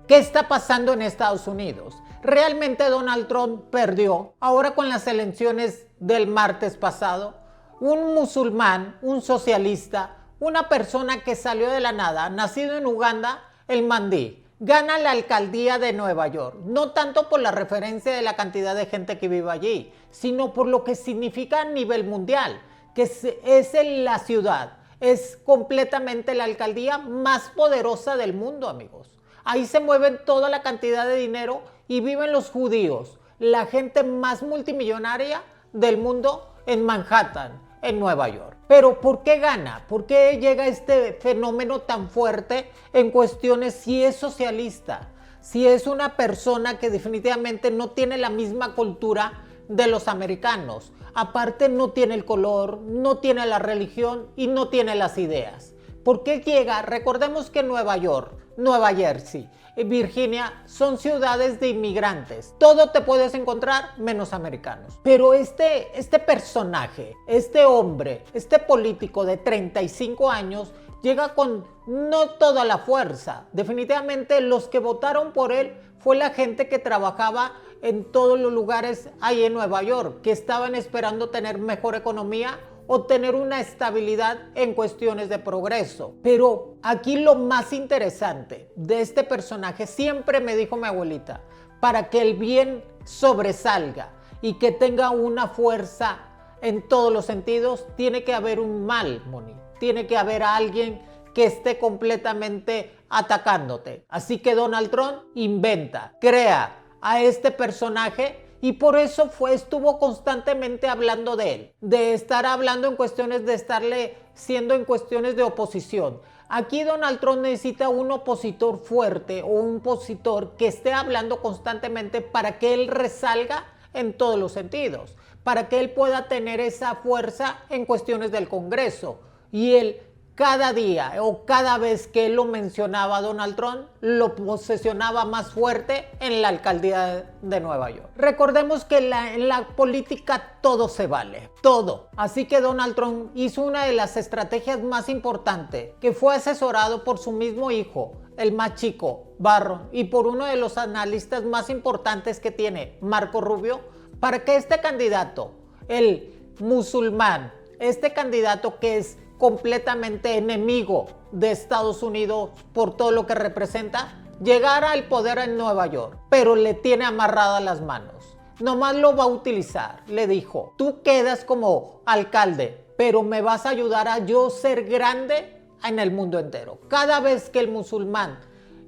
¿Qué está pasando en Estados Unidos? ¿Realmente Donald Trump perdió? Ahora con las elecciones del martes pasado, un musulmán, un socialista, una persona que salió de la nada, nacido en Uganda, el Mandí, gana la alcaldía de Nueva York, no tanto por la referencia de la cantidad de gente que vive allí, sino por lo que significa a nivel mundial, que es la ciudad, es completamente la alcaldía más poderosa del mundo, amigos. Ahí se mueven toda la cantidad de dinero y viven los judíos, la gente más multimillonaria del mundo en Manhattan, en Nueva York. Pero ¿por qué gana? ¿Por qué llega este fenómeno tan fuerte en cuestiones si es socialista? Si es una persona que definitivamente no tiene la misma cultura de los americanos. Aparte no tiene el color, no tiene la religión y no tiene las ideas. ¿Por qué llega? Recordemos que Nueva York, Nueva Jersey, Virginia son ciudades de inmigrantes. Todo te puedes encontrar menos americanos. Pero este personaje, este hombre, este político de 35 años llega con no toda la fuerza. Definitivamente los que votaron por él fue la gente que trabajaba en todos los lugares ahí en Nueva York, que estaban esperando tener mejor economía o tener una estabilidad en cuestiones de progreso. Pero aquí lo más interesante de este personaje, siempre me dijo mi abuelita, para que el bien sobresalga y que tenga una fuerza en todos los sentidos, tiene que haber un mal, Moni. Tiene que haber alguien que esté completamente atacándote. Así que Donald Trump inventa, crea a este personaje y por eso estuvo constantemente hablando de él, de estar hablando en cuestiones de estarle siendo en cuestiones de oposición. Aquí Donald Trump necesita un opositor fuerte o un opositor que esté hablando constantemente para que él resalga en todos los sentidos, para que él pueda tener esa fuerza en cuestiones del Congreso. Y él cada día o cada vez que él lo mencionaba Donald Trump, lo posesionaba más fuerte en la alcaldía de Nueva York. Recordemos que en la política todo se vale, todo. Así que Donald Trump hizo una de las estrategias más importantes, que fue asesorado por su mismo hijo, el más chico, Barron, y por uno de los analistas más importantes que tiene, Marco Rubio, para que este candidato, el musulmán, este candidato que es completamente enemigo de Estados Unidos por todo lo que representa, llegara al poder en Nueva York, pero le tiene amarradas las manos. Nomás lo va a utilizar. Le dijo, tú quedas como alcalde, pero me vas a ayudar a yo ser grande en el mundo entero. Cada vez que el musulmán,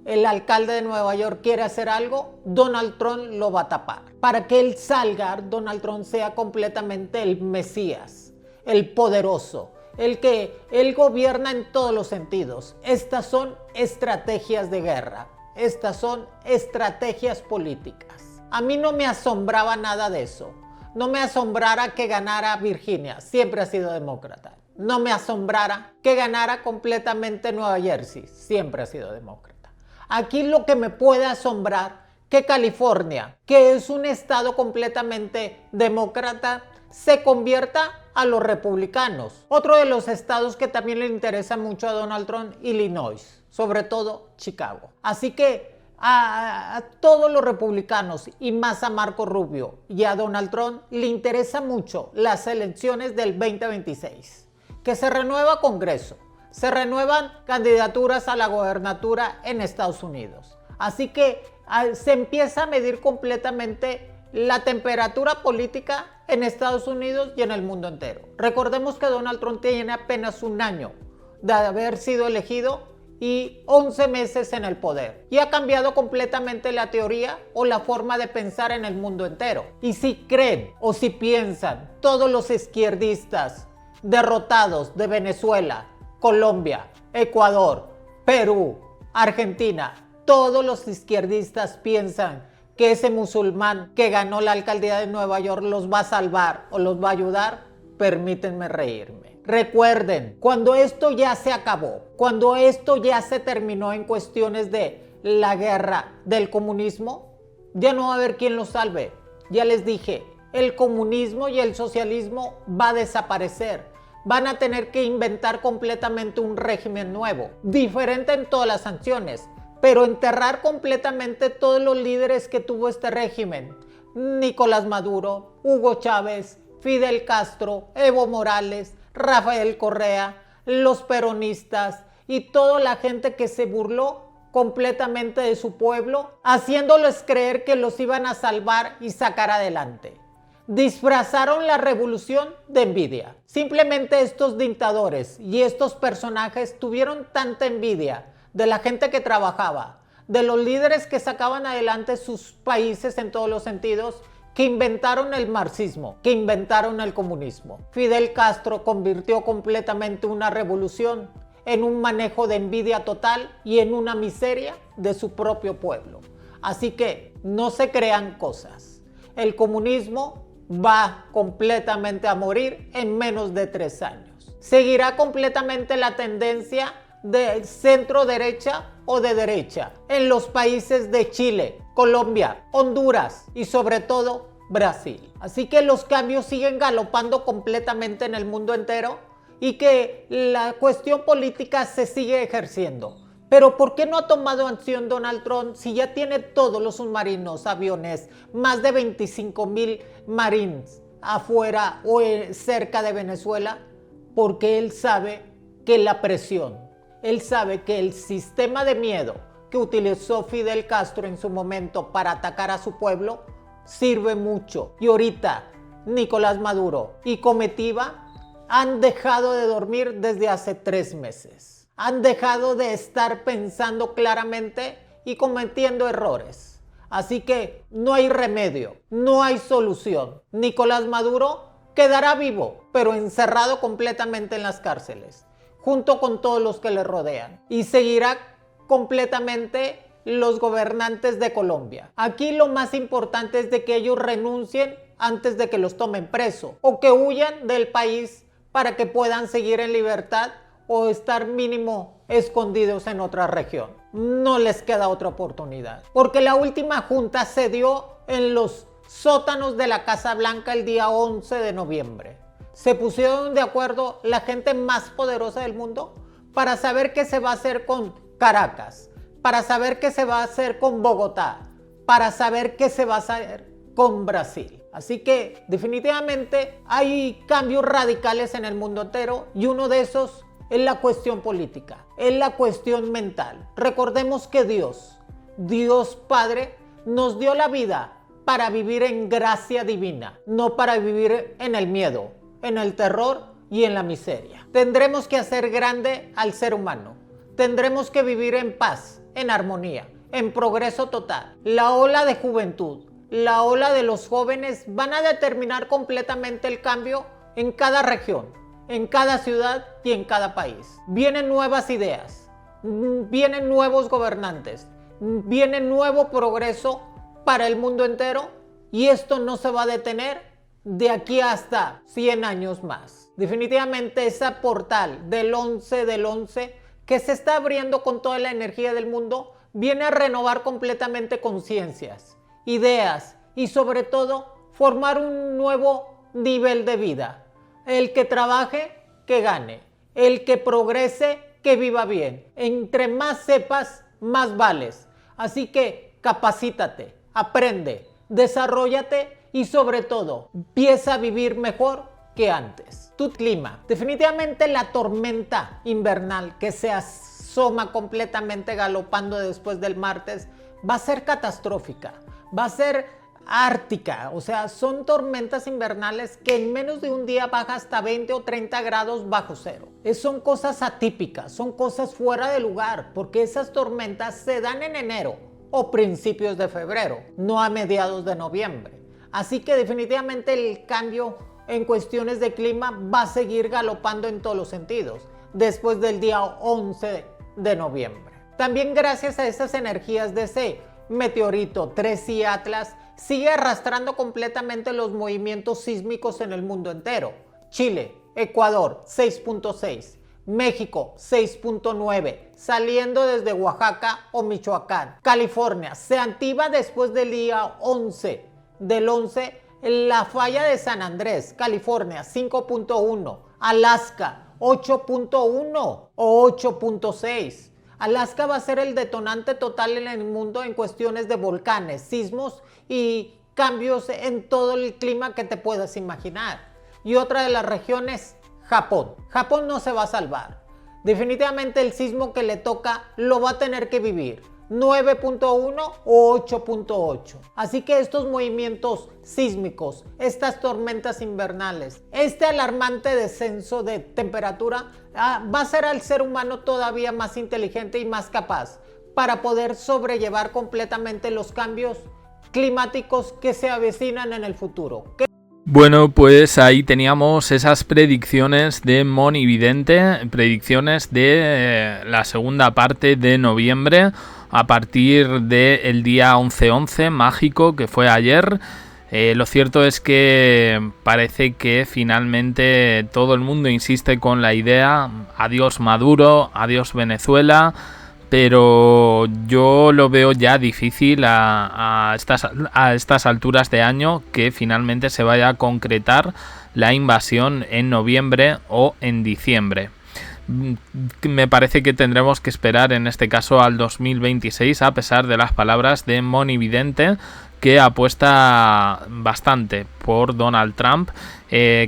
el alcalde de Nueva York, quiere hacer algo, Donald Trump lo va a tapar. Para que él salga, Donald Trump sea completamente el Mesías, el poderoso, el que él gobierna en todos los sentidos. Estas son estrategias de guerra, estas son estrategias políticas. A mí no me asombraba nada de eso. No me asombrara que ganara Virginia, siempre ha sido demócrata. No me asombrara que ganara completamente Nueva Jersey, siempre ha sido demócrata. Aquí lo que me puede asombrar, que California, que es un estado completamente demócrata, se convierta a los republicanos. Otro de los estados que también le interesa mucho a Donald Trump, Illinois, sobre todo Chicago. Así que a todos los republicanos y más a Marco Rubio y a Donald Trump le interesa mucho las elecciones del 2026, que se renueva Congreso, se renuevan candidaturas a la gobernatura en Estados Unidos. Así que se empieza a medir completamente la temperatura política en Estados Unidos y en el mundo entero. Recordemos que Donald Trump tiene apenas un año de haber sido elegido y 11 meses en el poder. Y ha cambiado completamente la teoría o la forma de pensar en el mundo entero. Y si creen o si piensan todos los izquierdistas derrotados de Venezuela, Colombia, Ecuador, Perú, Argentina, todos los izquierdistas piensan que ese musulmán que ganó la alcaldía de Nueva York los va a salvar o los va a ayudar, permítanme reírme. Recuerden, cuando esto ya se acabó, cuando esto ya se terminó en cuestiones de la guerra del comunismo, ya no va a haber quien lo salve. Ya les dije, el comunismo y el socialismo va a desaparecer. Van a tener que inventar completamente un régimen nuevo, diferente en todas las sanciones, pero enterrar completamente todos los líderes que tuvo este régimen. Nicolás Maduro, Hugo Chávez, Fidel Castro, Evo Morales, Rafael Correa, los peronistas y toda la gente que se burló completamente de su pueblo, haciéndoles creer que los iban a salvar y sacar adelante. Disfrazaron la revolución de envidia. Simplemente estos dictadores y estos personajes tuvieron tanta envidia de la gente que trabajaba, de los líderes que sacaban adelante sus países en todos los sentidos, que inventaron el marxismo, que inventaron el comunismo. Fidel Castro convirtió completamente una revolución en un manejo de envidia total y en una miseria de su propio pueblo. Así que no se crean cosas. El comunismo va completamente a morir en menos de 3 años. Seguirá completamente la tendencia de centro derecha o de derecha en los países de Chile, Colombia, Honduras y sobre todo Brasil. Así que los cambios siguen galopando completamente en el mundo entero y que la cuestión política se sigue ejerciendo. Pero ¿por qué no ha tomado acción Donald Trump si ya tiene todos los submarinos, aviones, más de 25,000 marines afuera o cerca de Venezuela? Porque él sabe que la presión, él sabe que el sistema de miedo que utilizó Fidel Castro en su momento para atacar a su pueblo sirve mucho. Y ahorita Nicolás Maduro y comitiva han dejado de dormir desde hace 3 meses. Han dejado de estar pensando claramente y cometiendo errores. Así que no hay remedio, no hay solución. Nicolás Maduro quedará vivo, pero encerrado completamente en las cárceles, junto con todos los que le rodean. Y seguirá completamente los gobernantes de Colombia. Aquí lo más importante es de que ellos renuncien antes de que los tomen preso o que huyan del país para que puedan seguir en libertad o estar mínimo escondidos en otra región. No les queda otra oportunidad. Porque la última junta se dio en los sótanos de la Casa Blanca el día 11 de noviembre. Se pusieron de acuerdo la gente más poderosa del mundo para saber qué se va a hacer con Caracas, para saber qué se va a hacer con Bogotá, para saber qué se va a hacer con Brasil. Así que definitivamente hay cambios radicales en el mundo entero y uno de esos es la cuestión política, es la cuestión mental. Recordemos que Dios Padre, nos dio la vida para vivir en gracia divina, no para vivir en el miedo, en el terror y en la miseria. Tendremos que hacer grande al ser humano. Tendremos que vivir en paz, en armonía, en progreso total. La ola de juventud, la ola de los jóvenes van a determinar completamente el cambio en cada región, en cada ciudad y en cada país. Vienen nuevas ideas, vienen nuevos gobernantes, viene nuevo progreso para el mundo entero y esto no se va a detener de aquí hasta 100 años más. Definitivamente ese portal del 11 del 11 que se está abriendo con toda la energía del mundo viene a renovar completamente conciencias, ideas y sobre todo formar un nuevo nivel de vida. El que trabaje, que gane. El que progrese, que viva bien. Entre más sepas, más vales. Así que capacítate, aprende, desarróllate y sobre todo, empieza a vivir mejor que antes. Tu clima. Definitivamente la tormenta invernal que se asoma completamente galopando después del martes va a ser catastrófica. Va a ser ártica, o sea, son tormentas invernales que en menos de un día baja hasta 20 o 30 grados bajo cero. Son cosas atípicas, son cosas fuera de lugar, porque esas tormentas se dan en enero o principios de febrero, no a mediados de noviembre. Así que definitivamente el cambio en cuestiones de clima va a seguir galopando en todos los sentidos, después del día 11 de noviembre. También gracias a esas energías de ese meteorito 3i Atlas, sigue arrastrando completamente los movimientos sísmicos en el mundo entero. Chile, Ecuador 6.6, México 6.9, saliendo desde Oaxaca o Michoacán. California se activa después del día 11 del 11 en la falla de San Andrés, California 5.1, Alaska 8.1 o 8.6. Alaska va a ser el detonante total en el mundo en cuestiones de volcanes, sismos y cambios en todo el clima que te puedas imaginar. Y otra de las regiones, Japón. Japón no se va a salvar. Definitivamente el sismo que le toca lo va a tener que vivir. 9.1 o 8.8. Así que estos movimientos sísmicos, estas tormentas invernales, este alarmante descenso de temperatura va a hacer al ser humano todavía más inteligente y más capaz para poder sobrellevar completamente los cambios climáticos que se avecinan en el futuro. Bueno, pues ahí teníamos esas predicciones de Monividente, predicciones de la segunda parte de noviembre, a partir del día 11-11 mágico que fue ayer. Lo cierto es que parece que finalmente todo el mundo insiste con la idea adiós Maduro, adiós Venezuela, pero yo lo veo ya difícil a estas alturas de año que finalmente se vaya a concretar la invasión en noviembre o en diciembre. Me parece que tendremos que esperar en este caso al 2026, a pesar de las palabras de Monividente, que apuesta bastante por Donald Trump.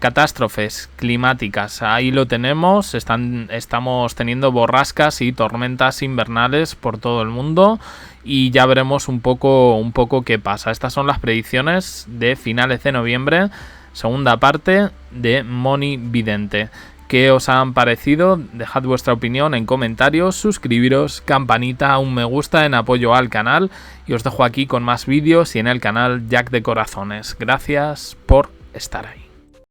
Catástrofes climáticas, ahí lo tenemos, estamos teniendo borrascas y tormentas invernales por todo el mundo y ya veremos un poco qué pasa. Estas son las predicciones de finales de noviembre, segunda parte de Monividente. ¿Qué os han parecido? Dejad vuestra opinión en comentarios, suscribiros, campanita, un me gusta en apoyo al canal y os dejo aquí con más vídeos y en el canal Jack de Corazones. Gracias por estar ahí.